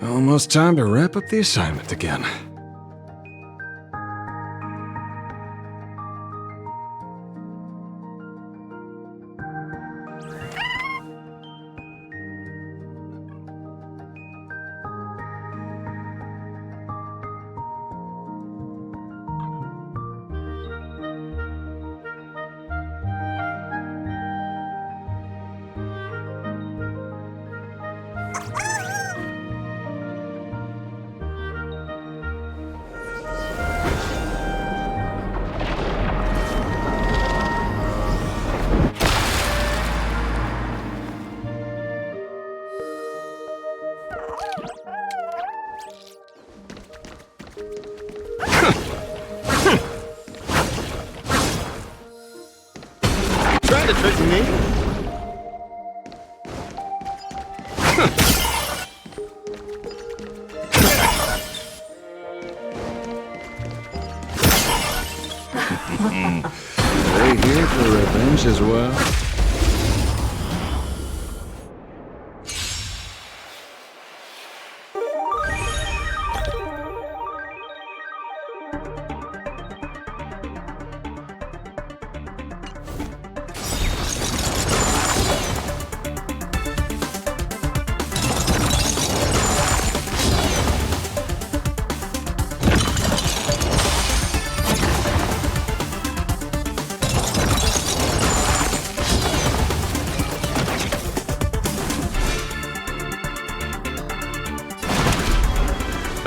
Almost time to wrap up the assignment again. Trying to trick me? They here for revenge as well?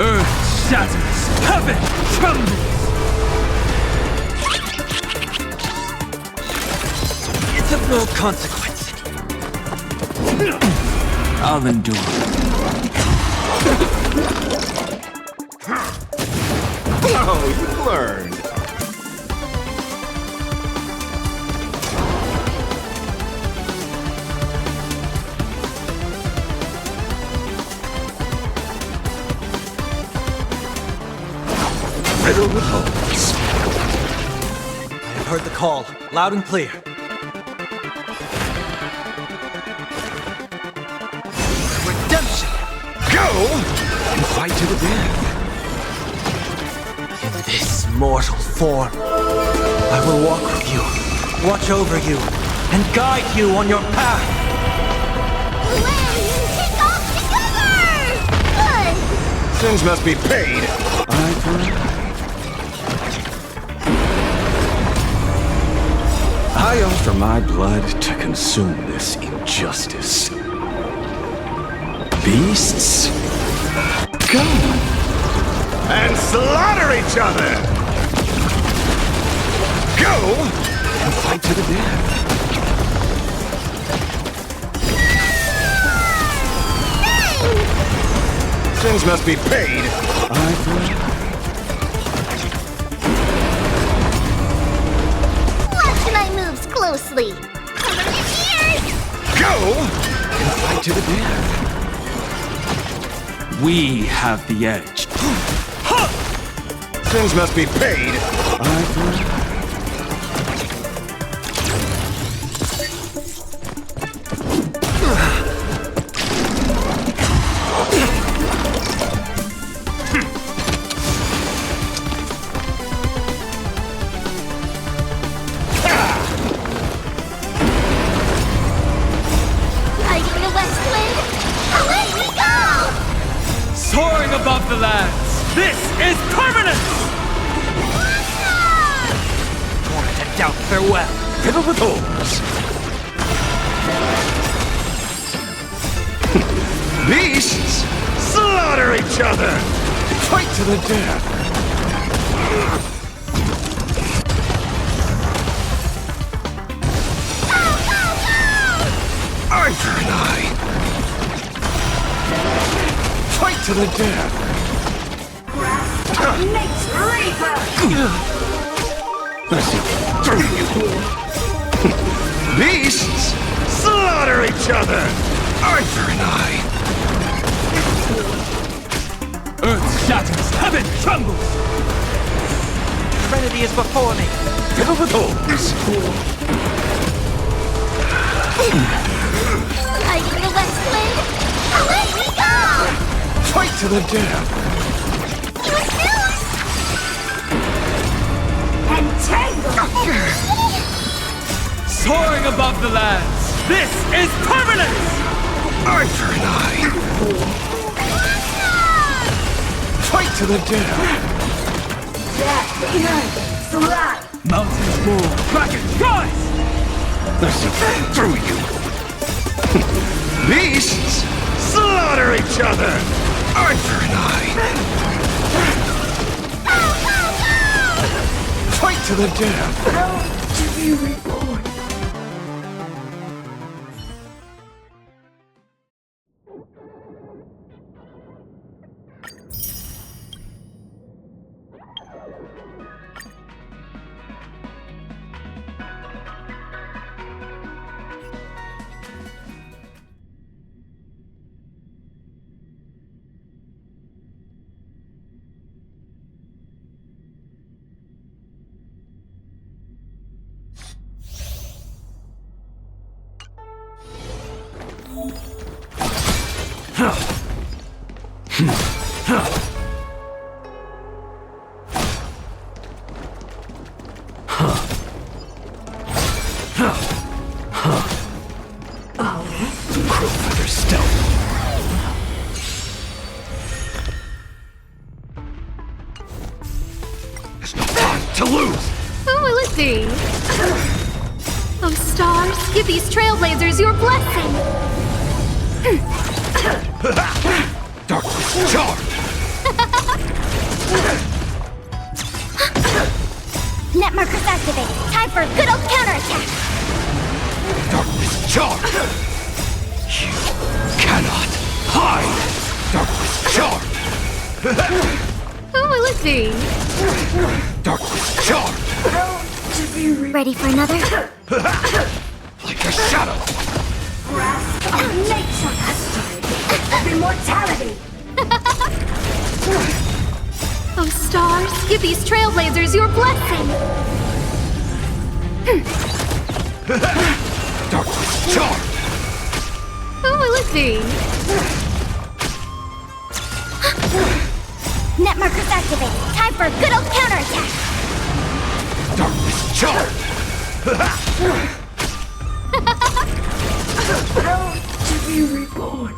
Earth shatters, heaven trembles! It's of no consequence. I'll endure. Oh, you learned. Riddle with holes. I have heard the call, loud and clear. Redemption! Go! And fight to the death. In this mortal form, I will walk with you, watch over you, and guide you on your path. Kick off together! Good! Sins must be paid. Eye for an eye. I offer my blood to consume this injustice. Beasts, come! And slaughter each other! Go! And fight to the death. Sins must be paid. Eye for an eye. Watch my moves closely. Cover your ears! Go! And fight to the death. We have the edge. Sins must be paid. Eye for an eye. Riding the west wind, away we go! Soaring above the lands, this is permanence! Born to doubt farewell. Riddle with holes. Beasts, slaughter each other! Fight to the death. Eye for an eye. Fight to the death. Let's see through you. Beasts, slaughter each other! Eye for an eye. Earth shatters, heaven trembles! Trinity is before me. Riddle with holes. Riding the west to the death. Soaring above the lands, this is permanence! Arthur and I. Fight to the death. Mountains move, dragons rise! There's something through you. Beasts, slaughter each other. Arthur and I. Fight to the death. Crowfeather stealth. There's no time to lose. Who will it be? Oh, stars, give these trailblazers your blessing. Darkness charge. Net markers activated. Time for a good old counterattack. Darkness charge. You cannot hide. Darkness charge. Who will it be? Darkness charge. Ready for another? Like a shadow. Nature of immortality. Oh, stars, give these trailblazers your blessing. Darkness charge. Who will it be? Net markers activated. Time for a good old counterattack. Darkness charge. To be reborn.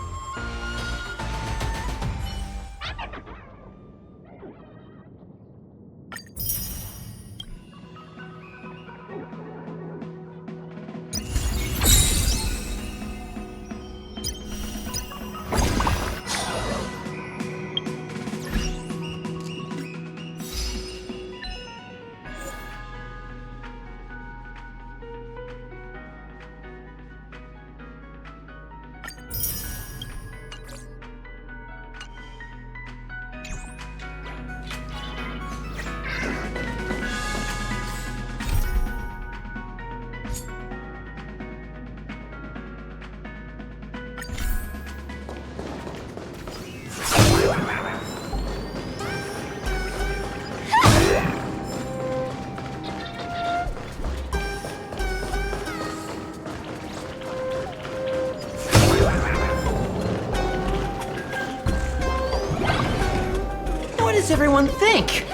What does everyone think?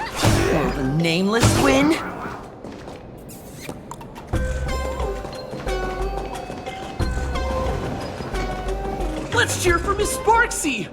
Will the nameless win? Let's cheer for Miss Sparksy!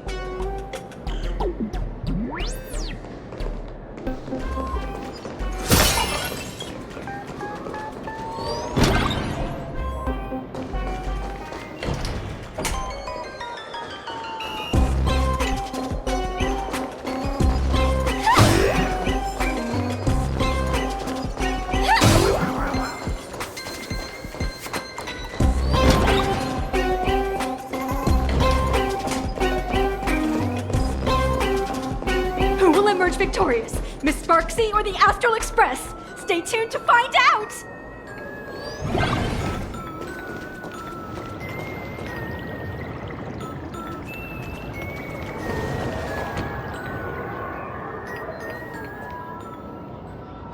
Victorious, Miss Sparksy or the Astral Express? Stay tuned to find out!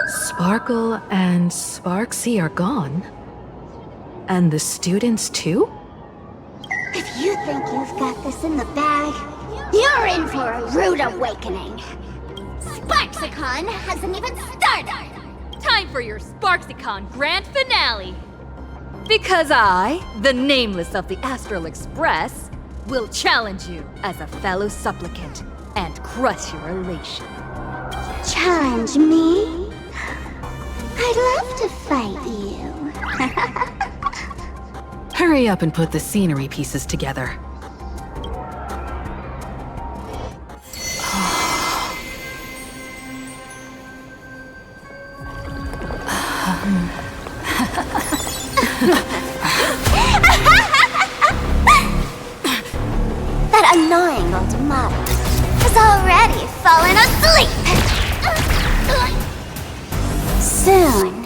Sparkle and Sparksy are gone. And the students too? If you think you've got this in the bag, You're in for a rude awakening. Sparksicon hasn't even started! Time for your Sparksicon grand finale! Because I, the Nameless of the Astral Express, will challenge you as a fellow supplicant and crush your elation. Challenge me? I'd love to fight you. Hurry up and put the scenery pieces together. That annoying old model has already fallen asleep! Soon,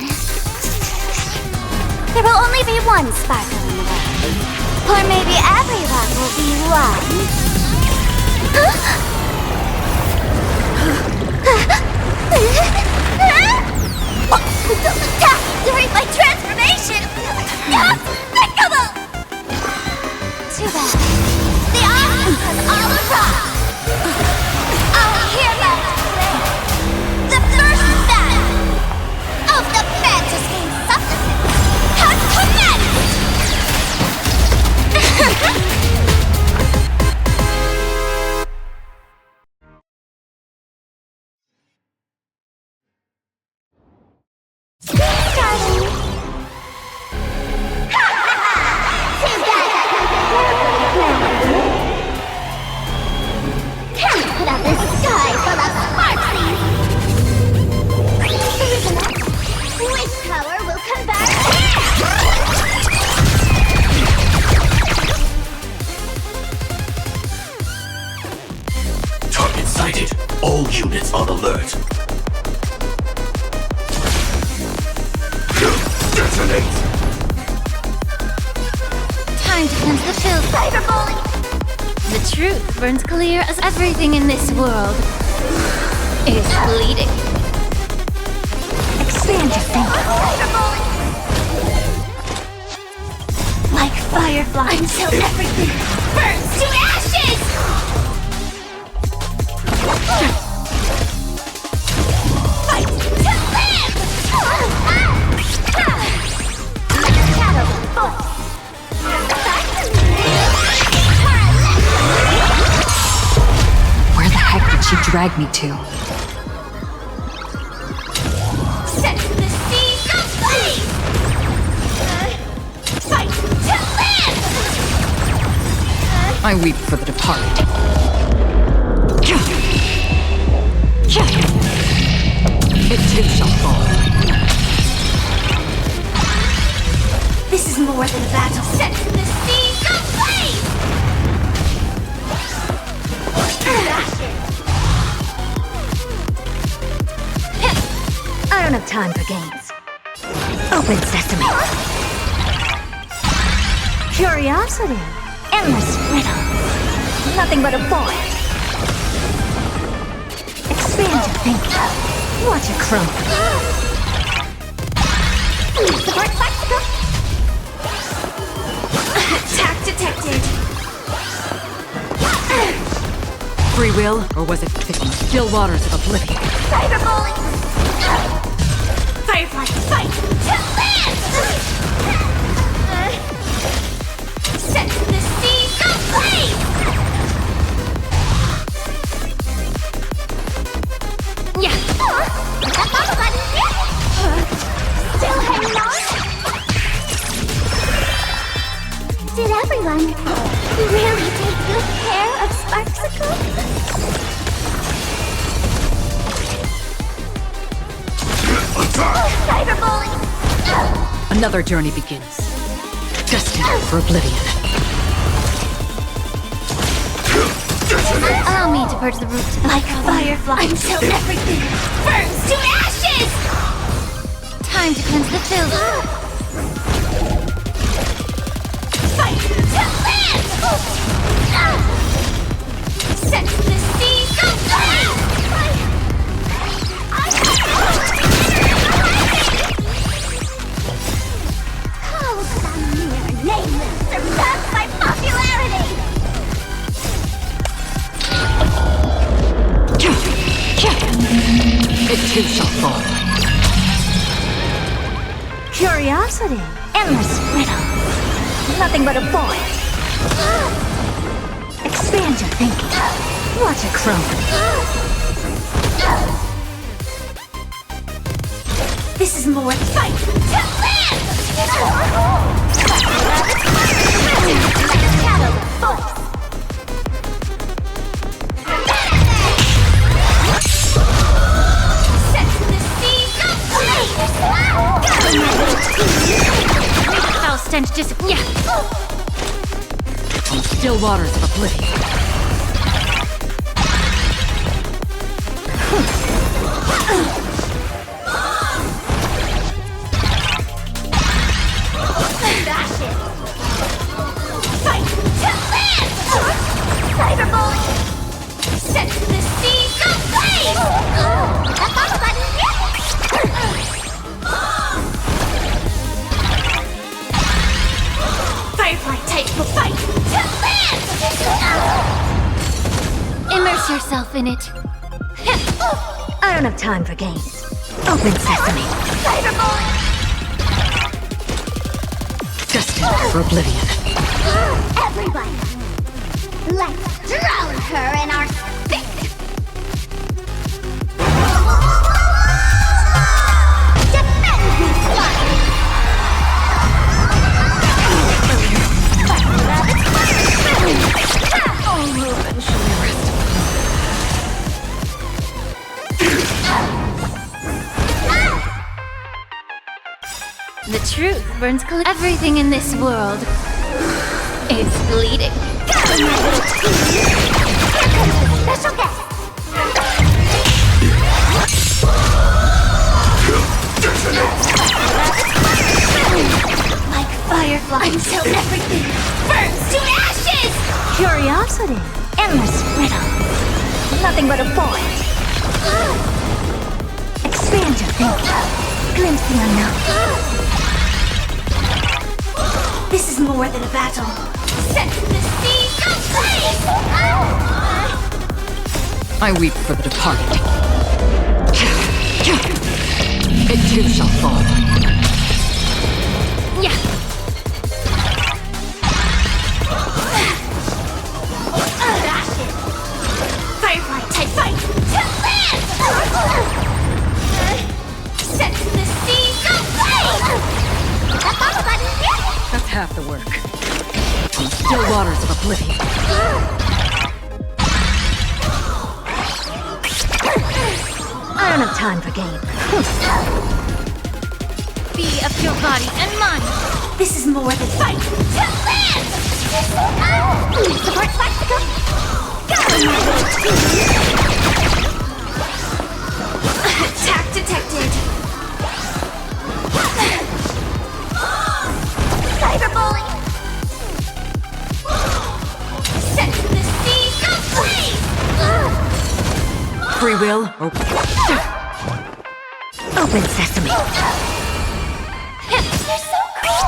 there will only be one sparkle in the world. Or maybe everyone will be one. Don't attack during my transformation! Despicable! Too bad. The options have all arrived! Our heroes play the first battle of the Fantasy Supplicant has commenced! Put out this sky full of sparksies! Wish power will come back Target sighted. All units on alert. Detonate. Time to cleanse the field, cyberbully! The truth burns clear as everything in this world is bleeding. Expand your thinking, cyberbully! Like firefly until everything burns to ashes! Fight to live! Like a shadow of voice. Where the heck did she drag me to? Set to the seas of flame! Fight to live! I weep for the departed. It too shall fall. This is more than a battle. Set to the seas of flame! I don't have time for games. Open sesame. Curiosity. Endless riddles. Nothing but a void. Expand your thinking. Watch it crumble. Support bicycle. Attack detected. Free will, or was it pity? Still waters of oblivion. Cyberbully! Firefly, fight to live! Set to the seas of flame! Yeah! That bubble button! Still hanging on? Did everyone really take good care of Sparksicle? Cyberbully! Another journey begins. Destined for oblivion. Allow me to purge the root like a firefly until everything burns to ashes! Time to cleanse the field. Fight to live! Set to the seas of flame! How could a mere nameless surpass my popularity? Curiosity. Endless riddle. Nothing but a void. Expand your thinking. Watch it crumble. This is more fight to land! Like a shadow voice. Set to the seas of flames! Make the foul stench disappear. Still waters of oblivion. Fight to land! Cyberbully! Set to the seas of flames! Firefly type will fight to land! Immerse yourself in it. I don't have time for games. Open sesame. Cyberbully! Destined for oblivion. Everybody! Let's drown her in our spit! Defend me, slime! All will eventually rest. The truth burns clear. Everything in this world is bleeding. Here comes the special guest. Like firefly until everything burns to ashes! Curiosity. Endless riddle. Nothing but a void. Expand your thinking. Glimpse the unknown. This is more than a battle. Set to the seas of flames! I weep for the departed. It too shall fall. Yeah. Firefly type fight to land! Set to the seas of flames! That's half the work. Still waters of oblivion. I don't have time for games. Be of your body and mind. This is more than fight to land! Support spectacle! Attack detected! Cyberbully! Set to the seas of flames! Free will or Open sesame! You're so cool!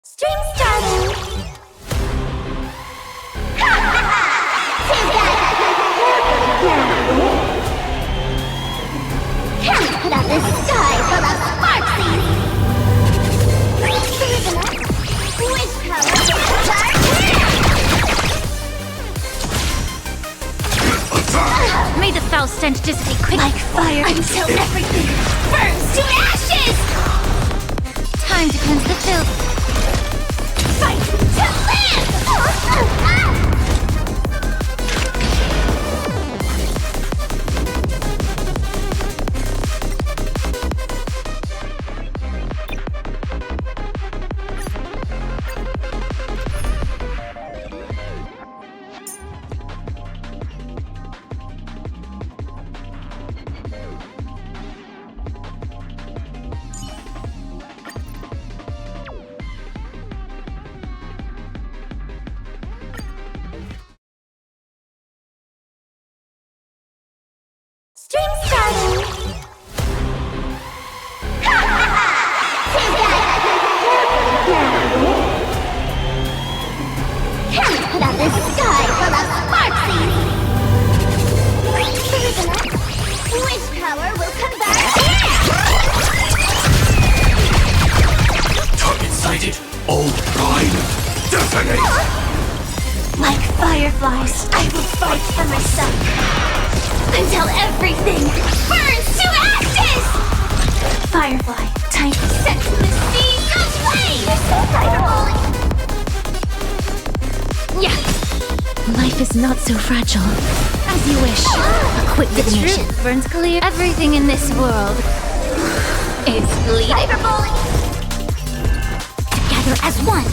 Stream starting! Can't put out this sky full of sparksies! Wish power May the foul stench dissipate quick like fire until everything burns to ashes! Time to cleanse the filth. Fight to land! Exterminate! Like fireflies, I will fight for myself until everything burns to ashes! Firefly, time to set the seas aflame! Yeah. Life is not so fragile. As you wish. A quick divination. The truth burns clear. Everything in this world is bleeding. Together as one.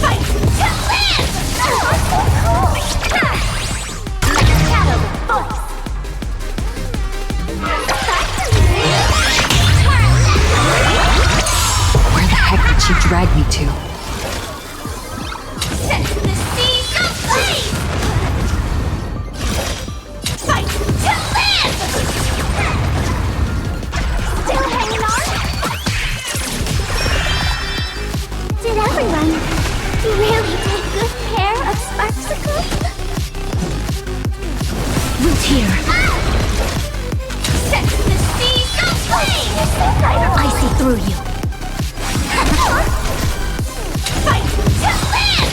Fight to live! Shadow voice. Where the heck did she drag me to? Set the seas aflame! Fight to live! Still hanging on? Did everyone really take good care of Sparksicle? Root here. Set the seas aflame! I see through you. Fight to live!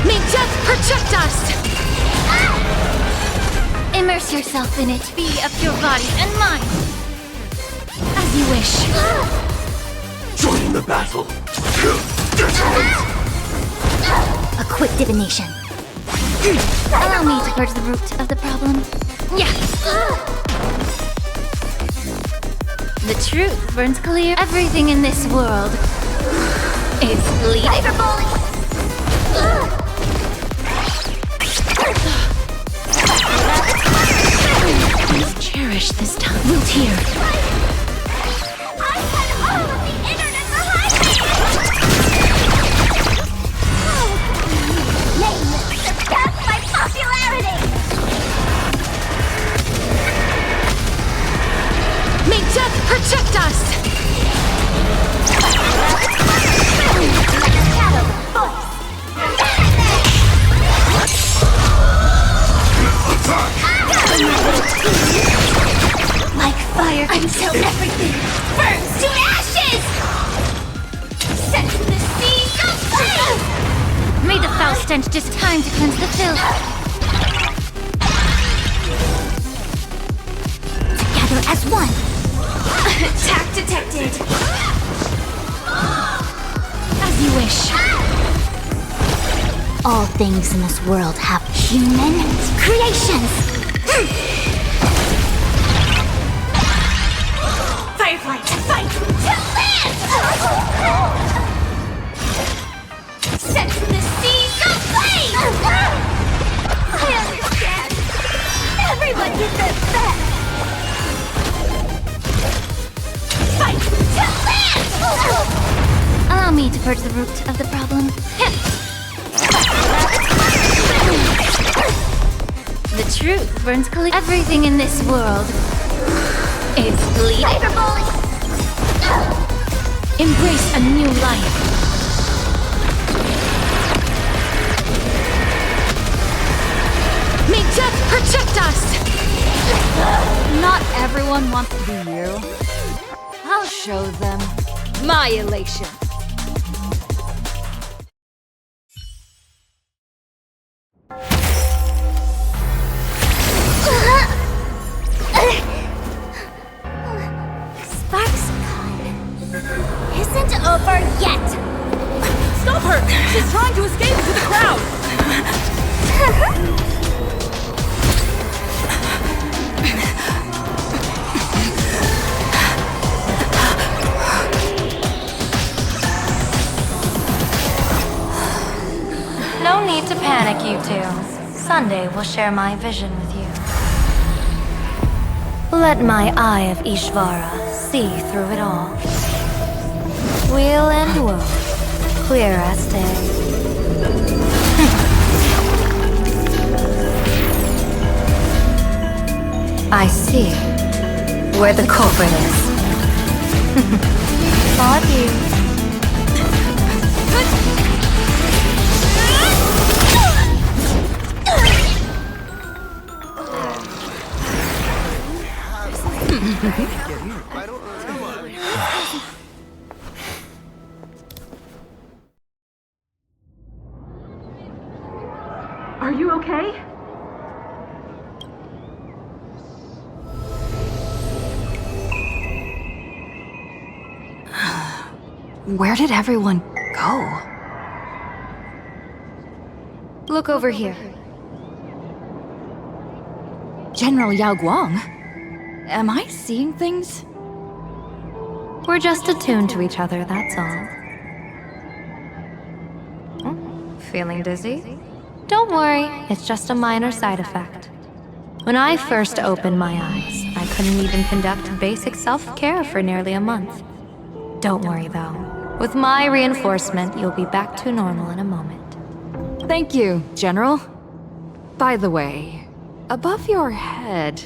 May death protect us! Immerse yourself in it. Be of your body and mind. As you wish. Join the battle! A quick divination. Allow me to purge the root of the problem. Yeah. The truth burns clear. Everything in this world is bleeding. Please cherish this time. Root here. I had all of the internet behind me! Nameless surpassed my popularity! May death protect us! Shadow voice! Like fire until everything burns to ashes! Set the seas aflame! May the foul stench just time to cleanse the filth. Together as one. Attack detected. As you wish. All things in this world have human creations. Firefly, fight to live! Set the seas aflame! I understand. Everyone deserves that. Fight to live! Allow me to purge the root of the problem. The truth burns clear. Everything in this world is bleeding. Embrace a new life. May death protect us! Not everyone wants to be you. I'll show them my elation. Sparksicle isn't over yet. Stop her! She's trying to escape into the crowd! No need to panic, you two. Sunday will share my vision with you. Let my eye of Ishvara see through it all. Weal and woe, clear as day. I see where the culprit is. Fought you. Are you okay? Where did everyone go? Look over here. General Yao Guang? Am I seeing things? We're just attuned to each other, that's all. Feeling dizzy? Don't worry, it's just a minor side effect. When I first opened my eyes, I couldn't even conduct basic self-care for nearly a month. Don't worry though. With my reinforcement, you'll be back to normal in a moment. Thank you, General. By the way, above your head...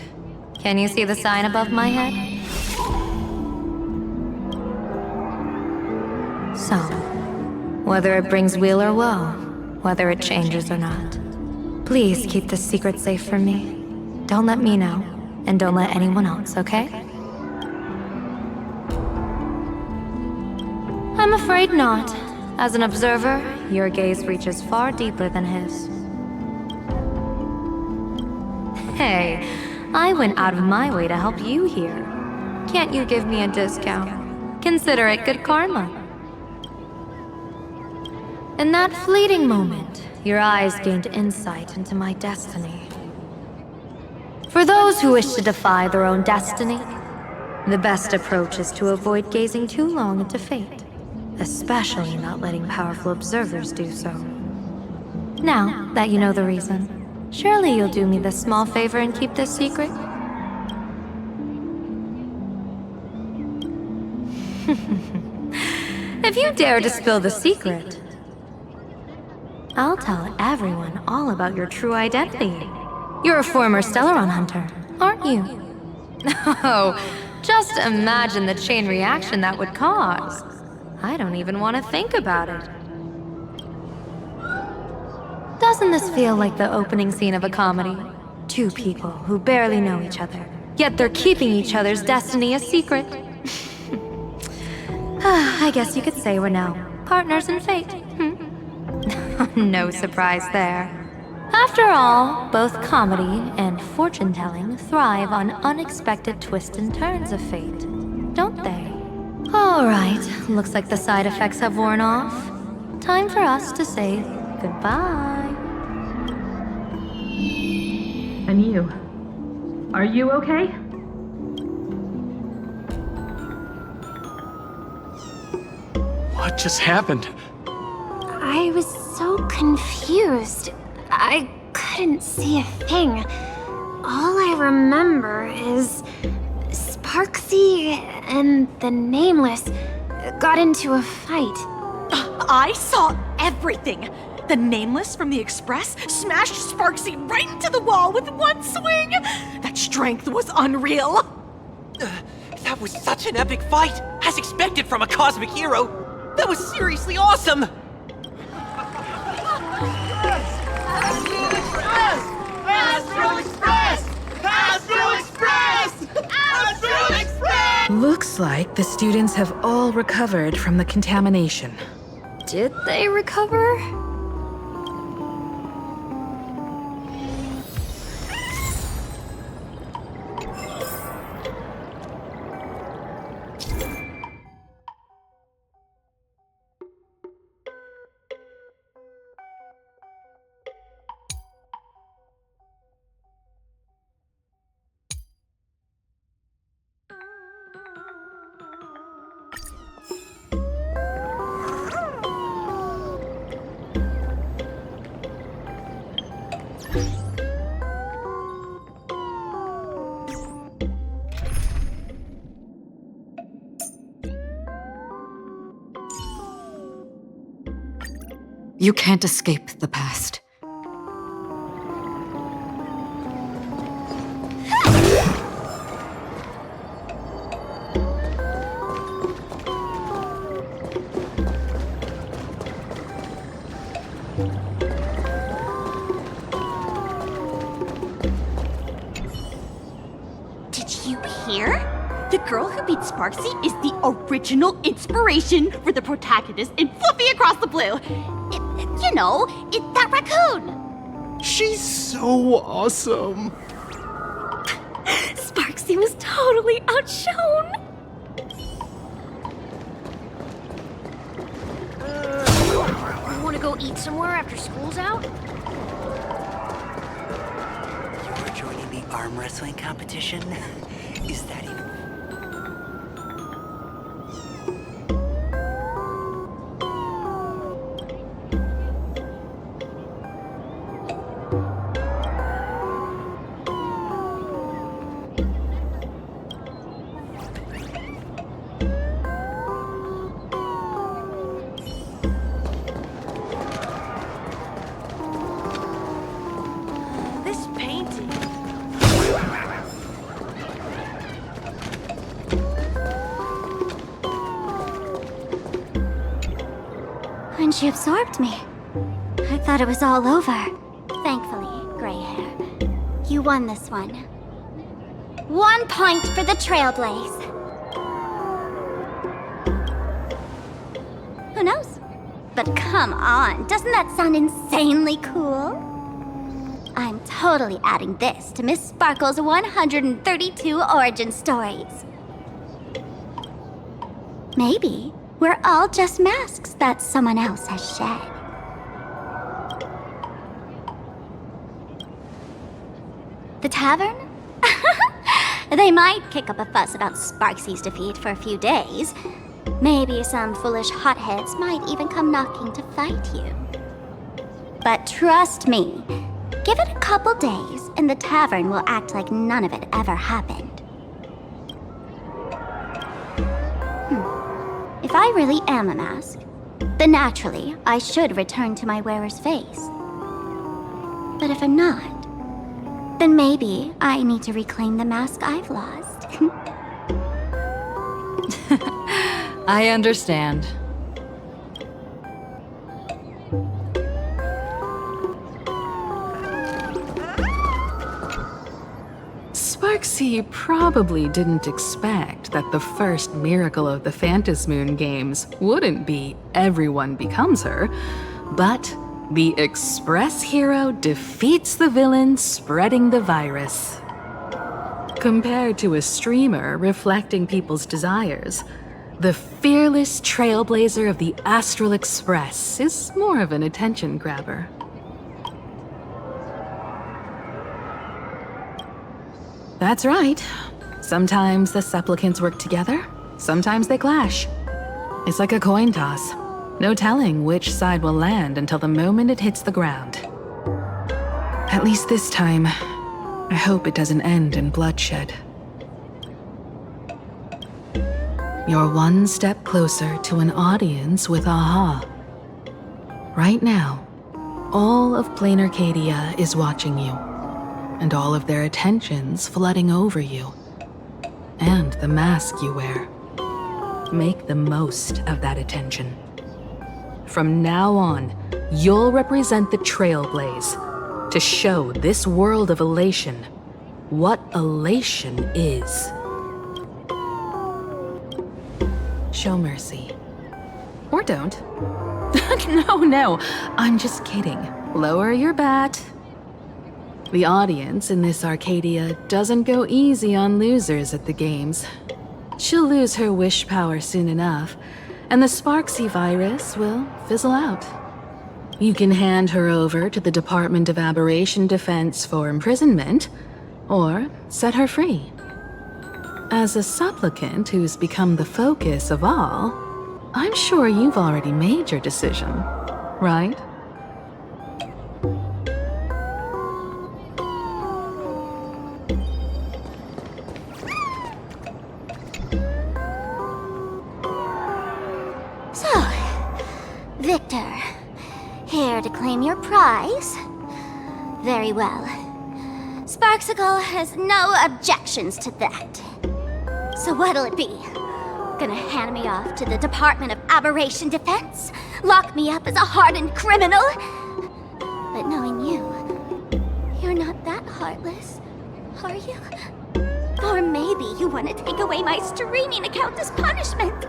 Can you see the sign above my head? So, whether it brings weal or woe, whether it changes or not, please keep this secret safe from me. Don't let me know, and don't let anyone else, okay? I'm afraid not. As an observer, your gaze reaches far deeper than his. Hey, I went out of my way to help you here. Can't you give me a discount? Consider it good karma. In that fleeting moment, your eyes gained insight into my destiny. For those who wish to defy their own destiny, the best approach is to avoid gazing too long into fate, especially not letting powerful observers do so. Now that you know the reason, surely you'll do me this small favor and keep this secret? If you dare to spill the secret, I'll tell everyone all about your true identity. You're a former Stellaron hunter, aren't you? Oh, just imagine the chain reaction that would cause. I don't even want to think about it. Doesn't this feel like the opening scene of a comedy? Two people who barely know each other, yet they're keeping each other's destiny a secret. I guess you could say we're now partners in fate. No surprise there. After all, both comedy and fortune-telling thrive on unexpected twists and turns of fate, don't they? All right, looks like the side effects have worn off. Time for us to say goodbye. And you? Are you okay? What just happened? I was so confused. I couldn't see a thing. All I remember is Sparksy and the Nameless got into a fight. I saw everything! The Nameless from the Express smashed Sparksy right into the wall with one swing! That strength was unreal! That was such an epic fight, as expected from a cosmic hero. That was seriously awesome! Looks like the students have all recovered from the contamination. Did they recover? You can't escape the past. Did you hear? The girl who beat Sparksy is the original inspiration for the protagonist in Fluffy Across the Blue. You know, it's that raccoon. She's so awesome. Sparksy was totally outshone. You wanna go eat somewhere after school's out? You're joining the arm wrestling competition? Is that even... This painting. When she absorbed me, I thought it was all over. Thankfully, gray hair, you won this one. 1 point for the Trailblaze. Who knows? But come on, doesn't that sound insanely cool? I'm totally adding this to Miss Sparkle's 132 origin stories. Maybe we're all just masks that someone else has shed. The tavern? They might kick up a fuss about Sparksy's defeat for a few days. Maybe some foolish hotheads might even come knocking to fight you. But trust me, give it a couple days and the tavern will act like none of it ever happened. If I really am a mask, then naturally I should return to my wearer's face. But if I'm not, then maybe I need to reclaim the mask I've lost. I understand. Sparksy probably didn't expect that the first miracle of the Phantasmoon games wouldn't be everyone becomes her, but the Express hero defeats the villain spreading the virus. Compared to a streamer reflecting people's desires, the fearless trailblazer of the Astral Express is more of an attention grabber. That's right. Sometimes the supplicants work together, sometimes they clash. It's like a coin toss. No telling which side will land until the moment it hits the ground. At least this time, I hope it doesn't end in bloodshed. You're one step closer to an audience with AHA. Right now, all of Plain Arcadia is watching you, and all of their attention's flooding over you. And the mask you wear. Make the most of that attention. From now on, you'll represent the Trailblaze to show this world of elation what elation is. Show mercy. Or don't. No, I'm just kidding. Lower your bat. The audience in this Arcadia doesn't go easy on losers at the games. She'll lose her wish power soon enough, and the Sparksy virus will fizzle out. You can hand her over to the Department of Aberration Defense for imprisonment, or set her free. As a supplicant who's become the focus of all, I'm sure you've already made your decision, right? Victor, here to claim your prize? Very well. Sparksicle has no objections to that. So what'll it be? Gonna hand me off to the Department of Aberration Defense? Lock me up as a hardened criminal? But knowing you, you're not that heartless, are you? Or maybe you want to take away my streaming account as punishment.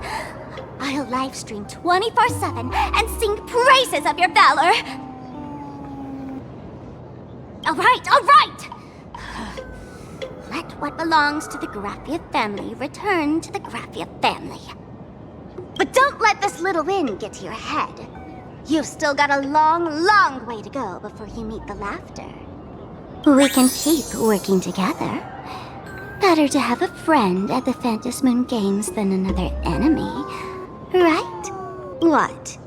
I'll livestream 24/7 and sing praises of your valor. All right! Let what belongs to the Graphia family return to the Graphia family. But don't let this little win get to your head. You've still got a long, long way to go before you meet the laughter. We can keep working together. Better to have a friend at the Phantom Moon Games than another enemy, right? What?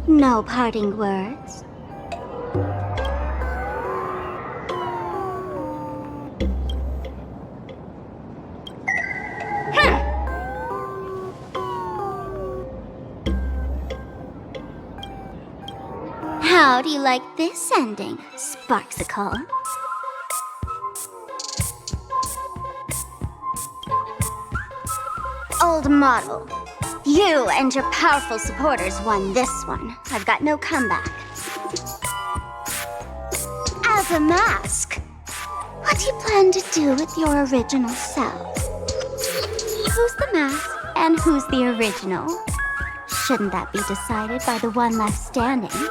No parting words? How do you like this ending, Sparksicle? Old model. You and your powerful supporters won this one. I've got no comeback. As a mask, what do you plan to do with your original self? Who's the mask and who's the original? Shouldn't that be decided by the one left standing?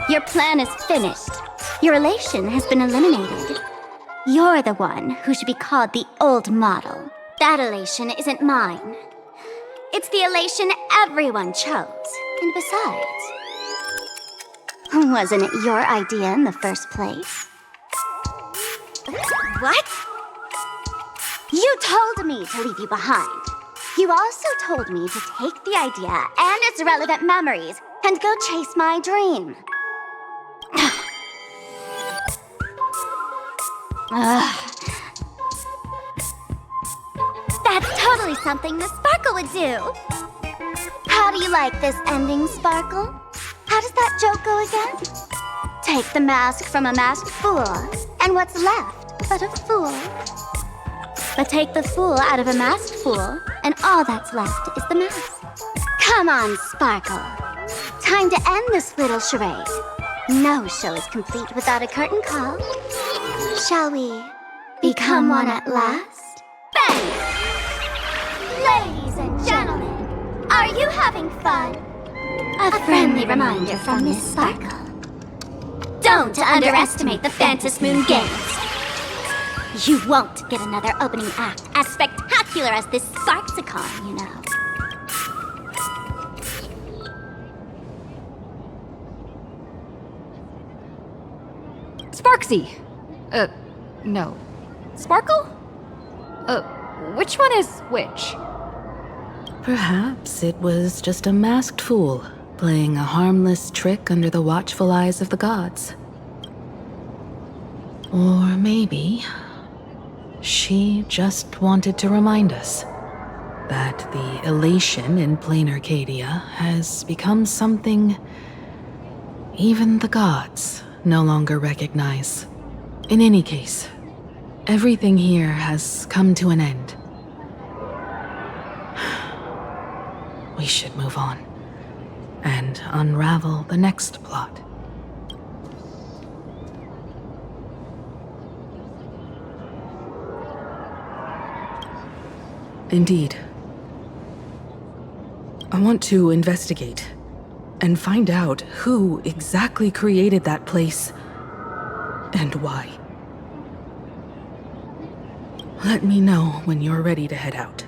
Your plan is finished. Your elation has been eliminated. You're the one who should be called the old model. That elation isn't mine. It's the elation everyone chose. And besides, wasn't it your idea in the first place? What? You told me to leave you behind. You also told me to take the idea and its relevant memories and go chase my dream. That's totally something Miss Sparkle would do. How do you like this ending, Sparkle? How does that joke go again? Take the mask from a masked fool, and what's left but a fool? But take the fool out of a masked fool, and all that's left is the mask. Come on, Sparkle. Time to end this little charade. No show is complete without a curtain call. Shall we become one at last? Bang! Ladies and gentlemen, are you having fun? A friendly reminder from Miss Sparkle. Don't underestimate the Phantom Moon Games. You won't get another opening act as spectacular as this Sparksicon, you know. Sparksy! No. Sparkle? Which one is which? Perhaps it was just a masked fool playing a harmless trick under the watchful eyes of the gods. Or maybe she just wanted to remind us that the elation in plain Arcadia has become something even the gods no longer recognize. In any case, everything here has come to an end. We should move on and unravel the next plot. Indeed. I want to investigate and find out who exactly created that place and why. Let me know when you're ready to head out.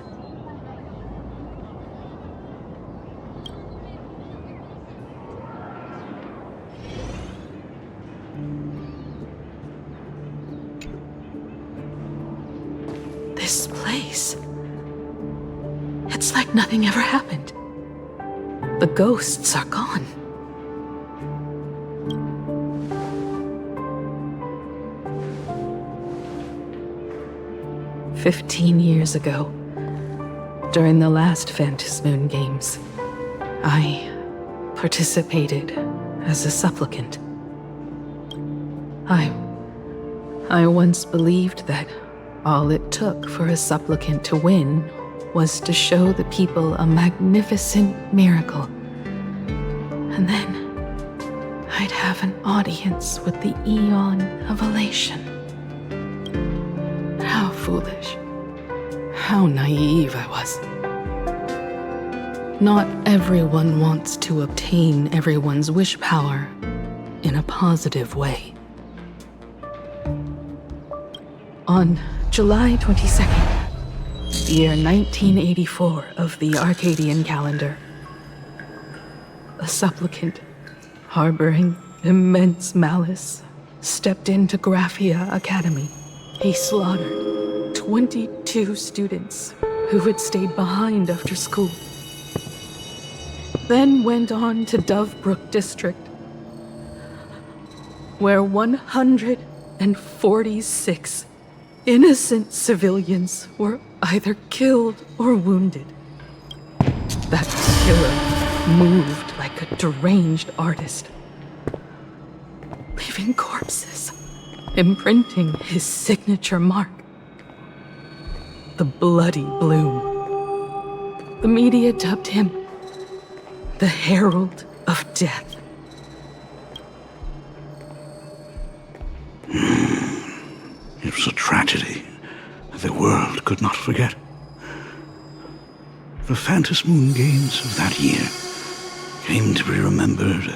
This place. It's like nothing ever happened. The ghosts are gone. "15 years ago, during the last Phantom Moon Games, I participated as a supplicant. I once believed that all it took for a supplicant to win was to show the people a magnificent miracle. And then I'd have an audience with the Eon of Elation. How foolish. How naive I was. Not everyone wants to obtain everyone's wish power in a positive way. On July 22nd, the year 1984 of the Arcadian calendar, a supplicant harboring immense malice stepped into Graphia Academy. He slaughtered 22 students who had stayed behind after school. Then went on to Dovebrook District, where 146 innocent civilians were either killed or wounded. That killer moved like a deranged artist, leaving corpses, imprinting his signature mark. The Bloody Bloom. The media dubbed him the Herald of Death. It was a tragedy that the world could not forget. The Phantom Moon Games of that year came to be remembered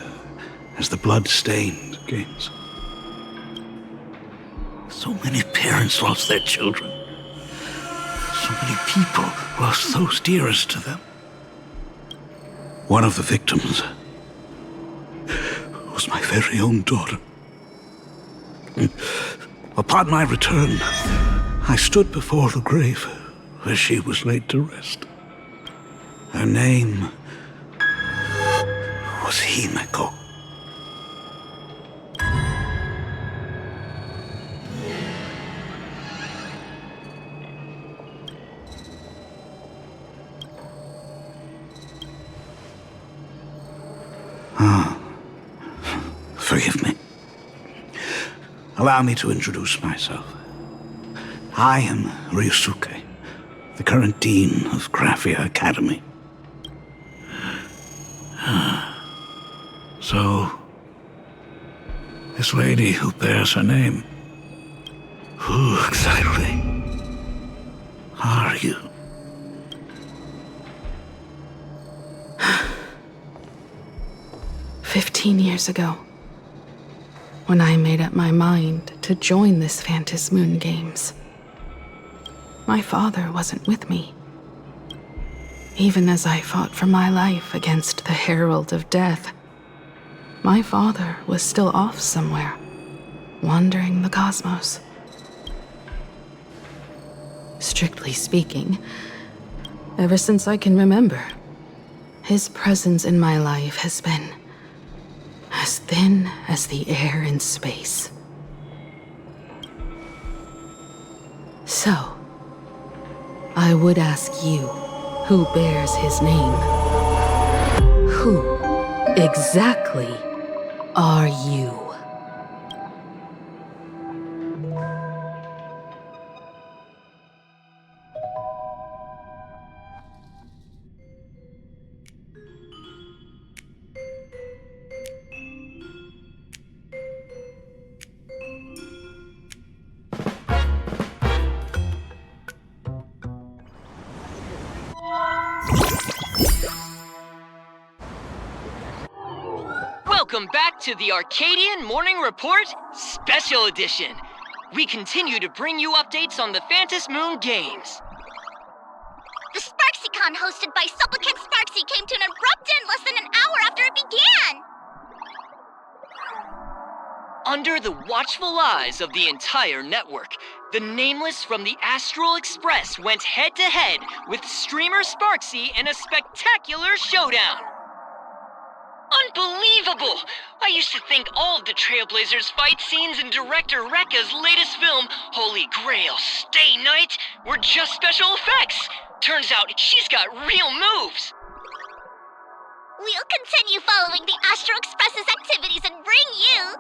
as the Blood-Stained Games. So many parents lost their children. So many people lost those dearest to them. One of the victims was my very own daughter. Upon my return, I stood before the grave where she was laid to rest. Her name was Himeko. Forgive me. Allow me to introduce myself. I am Ryusuke, the current dean of Graphia Academy. So, this lady who bears her name, who exactly are you? "15 years ago, when I made up my mind to join this Phantom Moon Games, my father wasn't with me. Even as I fought for my life against the Herald of Death, my father was still off somewhere, wandering the cosmos. Strictly speaking, ever since I can remember, his presence in my life has been as thin as the air in space. So, I would ask you, who bears his name? Who exactly are you? Welcome back to the Arcadian Morning Report Special Edition. We continue to bring you updates on the Phantom Moon Games. The SparksyCon hosted by Supplicant Sparksy came to an abrupt end less than an hour after it began. Under the watchful eyes of the entire network, the Nameless from the Astral Express went head-to-head with streamer Sparksy in a spectacular showdown. Unbelievable! I used to think all of the Trailblazers' fight scenes in director Rekka's latest film, Holy Grail Stay Night, were just special effects. Turns out she's got real moves. We'll continue following the Astro Express's activities and bring you...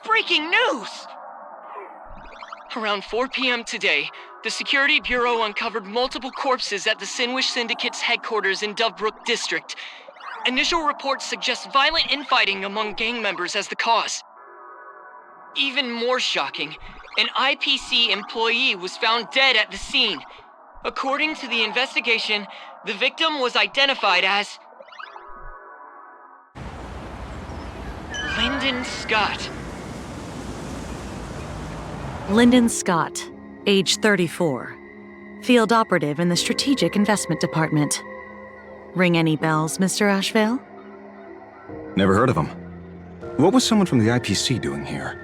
Breaking news! Around 4 p.m. today, the Security Bureau uncovered multiple corpses at the Sinwish Syndicate's headquarters in Dovebrook District. Initial reports suggest violent infighting among gang members as the cause. Even more shocking, an IPC employee was found dead at the scene. According to the investigation, the victim was identified as Lyndon Scott. Lyndon Scott, age 34. Field operative in the Strategic Investment Department. Ring any bells, Mr. Ashvale? Never heard of him. What was someone from the IPC doing here?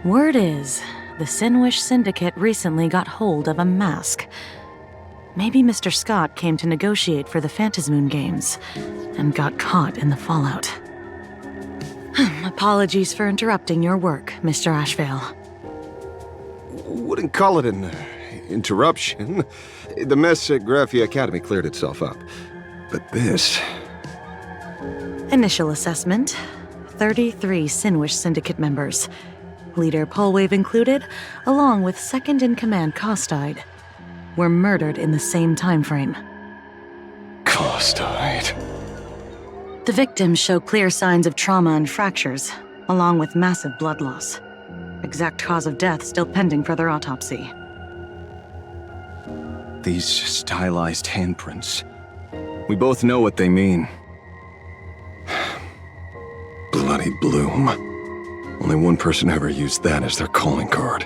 Word is, the Sinwish Syndicate recently got hold of a mask. Maybe Mr. Scott came to negotiate for the Phantasmoon Games and got caught in the fallout. Apologies for interrupting your work, Mr. Ashvale. Wouldn't call it an interruption. The mess at Graphia Academy cleared itself up. But this... Initial assessment. 33 Sinwish Syndicate members. Leader Polwave included, along with second-in-command Costide, were murdered in the same time frame. Costide. The victims show clear signs of trauma and fractures, along with massive blood loss. Exact cause of death still pending further autopsy. These stylized handprints. We both know what they mean. Bloody Bloom. Only one person ever used that as their calling card.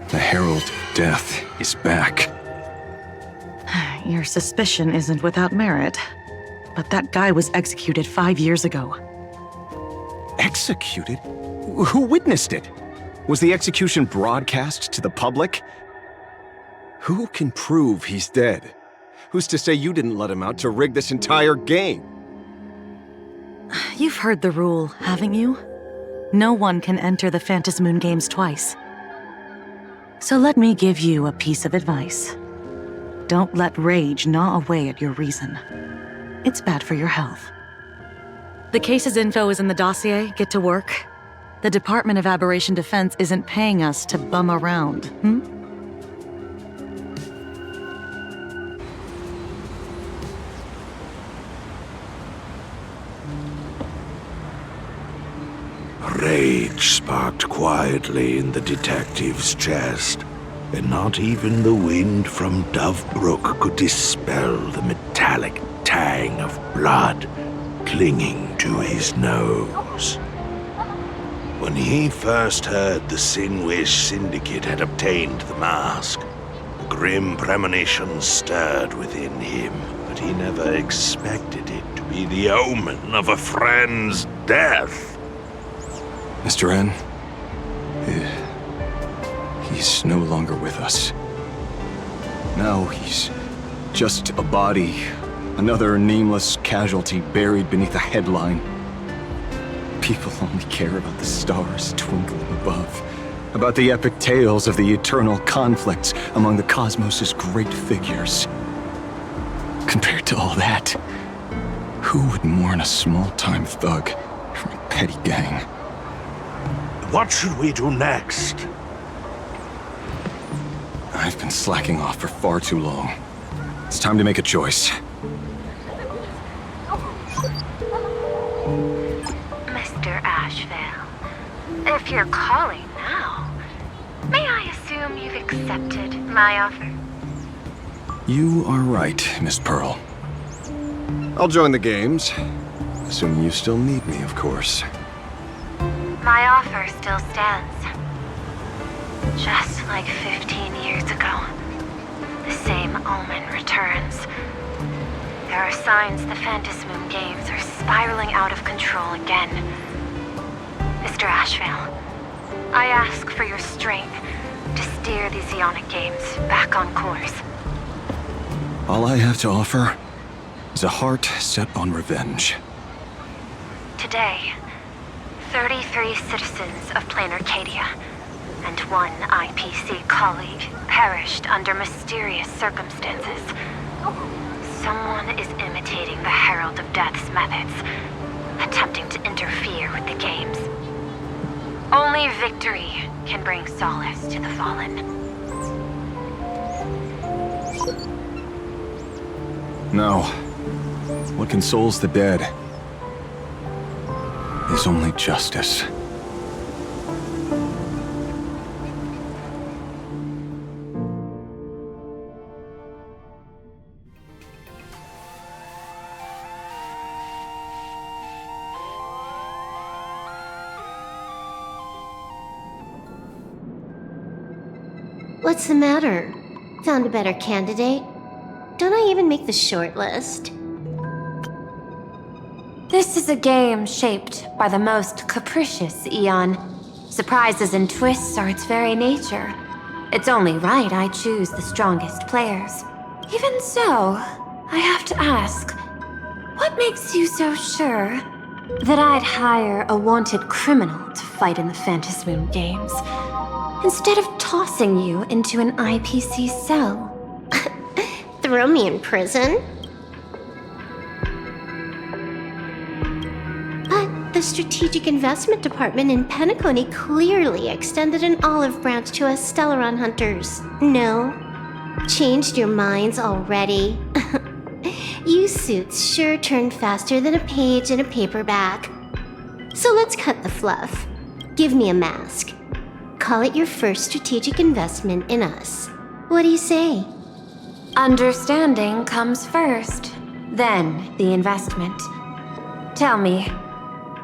The Herald of Death is back. Your suspicion isn't without merit, but that guy was executed 5 years ago. Executed? Who witnessed it? Was the execution broadcast to the public? Who can prove he's dead? Who's to say you didn't let him out to rig this entire game? You've heard the rule, haven't you? No one can enter the Phantasmoon Games twice. So let me give you a piece of advice. Don't let rage gnaw away at your reason. It's bad for your health. The case's info is in the dossier. Get to work. The Department of Aberration Defense isn't paying us to bum around, Rage sparked quietly in the detective's chest, and not even the wind from Dovebrook could dispel the metallic tang of blood clinging to his nose. When he first heard the Sinwish Syndicate had obtained the mask, a grim premonition stirred within him, but he never expected it to be the omen of a friend's death. Mr. N, he's no longer with us. Now he's just a body, another nameless casualty buried beneath a headline. People only care about the stars twinkling above, about the epic tales of the eternal conflicts among the cosmos's great figures. Compared to all that, who would mourn a small-time thug from a petty gang? What should we do next? I've been slacking off for far too long. It's time to make a choice. Mr. Ashvale, if you're calling now, may I assume you've accepted my offer? You are right, Miss Pearl. I'll join the games. Assuming you still need me, of course. My offer still stands. Just like 15 years ago, the same omen returns. There are signs the Phantasmoon Games are spiraling out of control again. Mr. Ashvale, I ask for your strength to steer these Ionic Games back on course. All I have to offer is a heart set on revenge. Today, 33 citizens of Plain Arcadia and one IPC colleague perished under mysterious circumstances. Someone is imitating the Herald of Death's methods, attempting to interfere with the games. Only victory can bring solace to the fallen. No. What consoles the dead is only justice. What's the matter? Found a better candidate? Don't I even make the short list? This is a game shaped by the most capricious Eon. Surprises and twists are its very nature. It's only right I choose the strongest players. Even so, I have to ask, what makes you so sure that I'd hire a wanted criminal to fight in the Phantasmoon games, instead of tossing you into an IPC cell? Throw me in prison? But the Strategic Investment Department in Penacony clearly extended an olive branch to us Stellaron hunters. No? Changed your minds already? You suits sure turn faster than a page in a paperback. So let's cut the fluff. Give me a mask. Call it your first strategic investment in us. What do you say? Understanding comes first, then the investment. Tell me,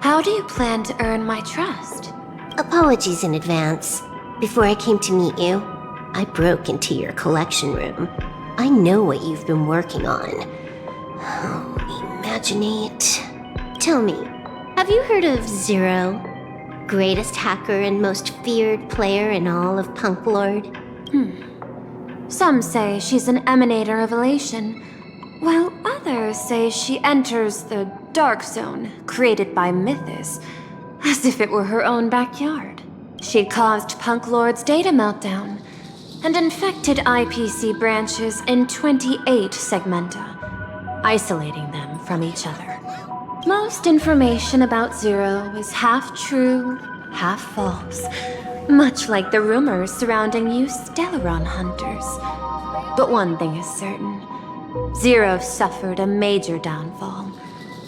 how do you plan to earn my trust? Apologies in advance. Before I came to meet you, I broke into your collection room. I know what you've been working on. Oh, imaginate. Tell me, have you heard of Zero? Greatest hacker and most feared player in all of Punk Lord? Some say she's an emanator of elation, while others say she enters the Dark Zone, created by Mythos, as if it were her own backyard. She caused Punk Lord's data meltdown, and infected IPC branches in 28 segmenta, isolating them from each other. Most information about Zero is half true, half false, much like the rumors surrounding you Stellaron hunters. But one thing is certain. Zero suffered a major downfall,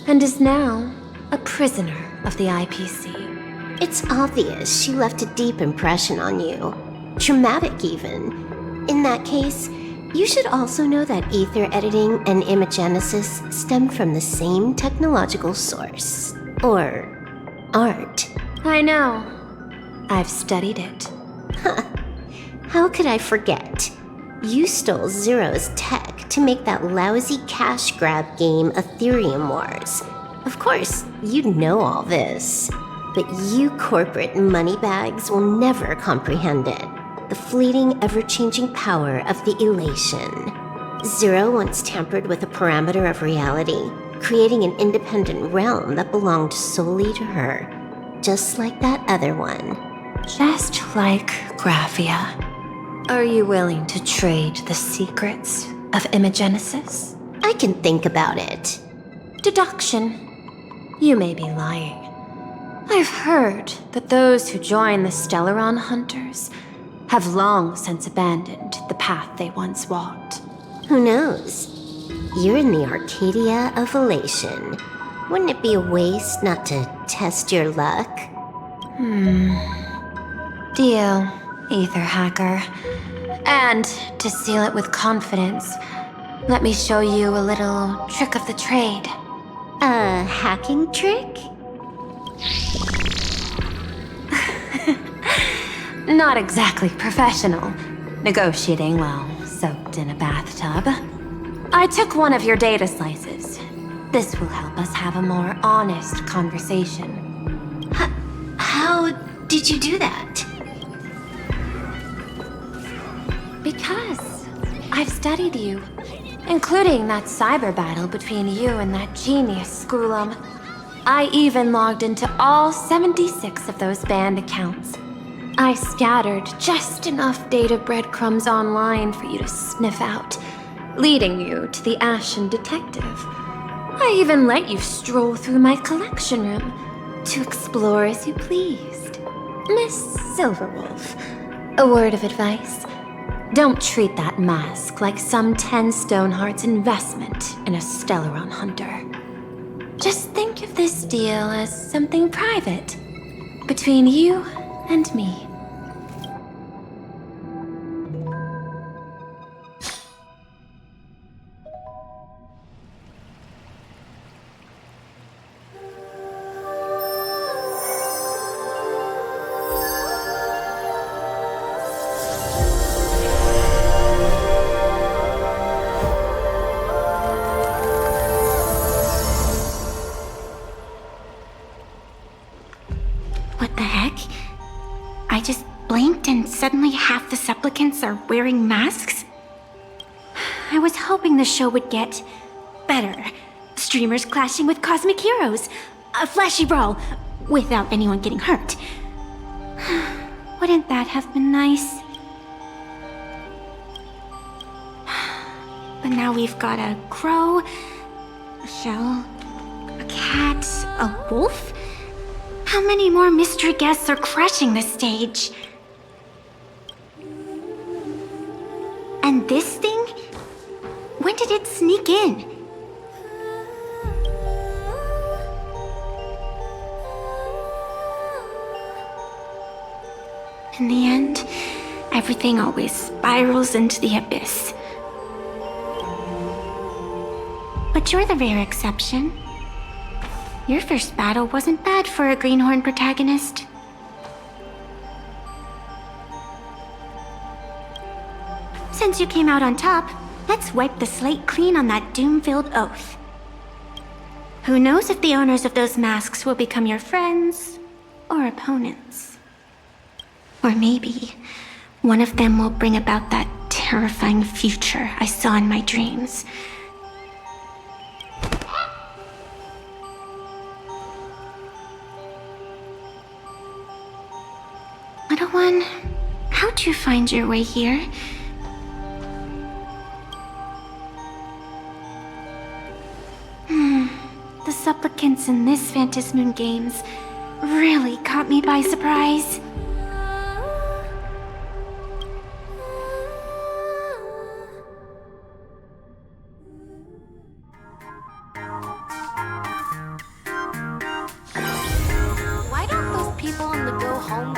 and is now a prisoner of the IPC. It's obvious she left a deep impression on you. Traumatic, even. In that case, you should also know that ether editing and imagenesis stem from the same technological source. Or art. I know. I've studied it. How could I forget? You stole Zero's tech to make that lousy cash grab game Ethereum Wars. Of course, you'd know all this. But you corporate moneybags will never comprehend it. The fleeting, ever-changing power of the elation. Zero once tampered with a parameter of reality, creating an independent realm that belonged solely to her. Just like that other one. Just like Graphia. Are you willing to trade the secrets of imagenesis? I can think about it. Deduction. You may be lying. I've heard that those who join the Stellaron Hunters have long since abandoned the path they once walked. Who knows? You're in the Arcadia of Elation. Wouldn't it be a waste not to test your luck? Deal, Ether Hacker. And to seal it with confidence, let me show you a little trick of the trade. A hacking trick? Not exactly professional. Negotiating while soaked in a bathtub. I took one of your data slices. This will help us have a more honest conversation. How did you do that? Because I've studied you, including that cyber battle between you and that genius Skrulum. I even logged into all 76 of those banned accounts. I scattered just enough data breadcrumbs online for you to sniff out, leading you to the Ashen Detective. I even let you stroll through my collection room to explore as you pleased. Miss Silverwolf, a word of advice. Don't treat that mask like some 10 Stonehearts investment in a Stellaron hunter. Just think of this deal as something private, between you and me. suddenly half the supplicants are wearing masks? I was hoping the show would get better. Streamers clashing with cosmic heroes. A flashy brawl without anyone getting hurt. Wouldn't that have been nice? But now we've got a crow, a shell, a cat, a wolf? How many more mystery guests are crashing the stage? And this thing? When did it sneak in? In the end, everything always spirals into the abyss. But you're the rare exception. Your first battle wasn't bad for a greenhorn protagonist. Since you came out on top, let's wipe the slate clean on that doom-filled oath. Who knows if the owners of those masks will become your friends or opponents? Or maybe one of them will bring about that terrifying future I saw in my dreams. Little one, how'd you find your way here? The supplicants in this Phantasmoon Games really caught me by surprise. Why don't those people on the go home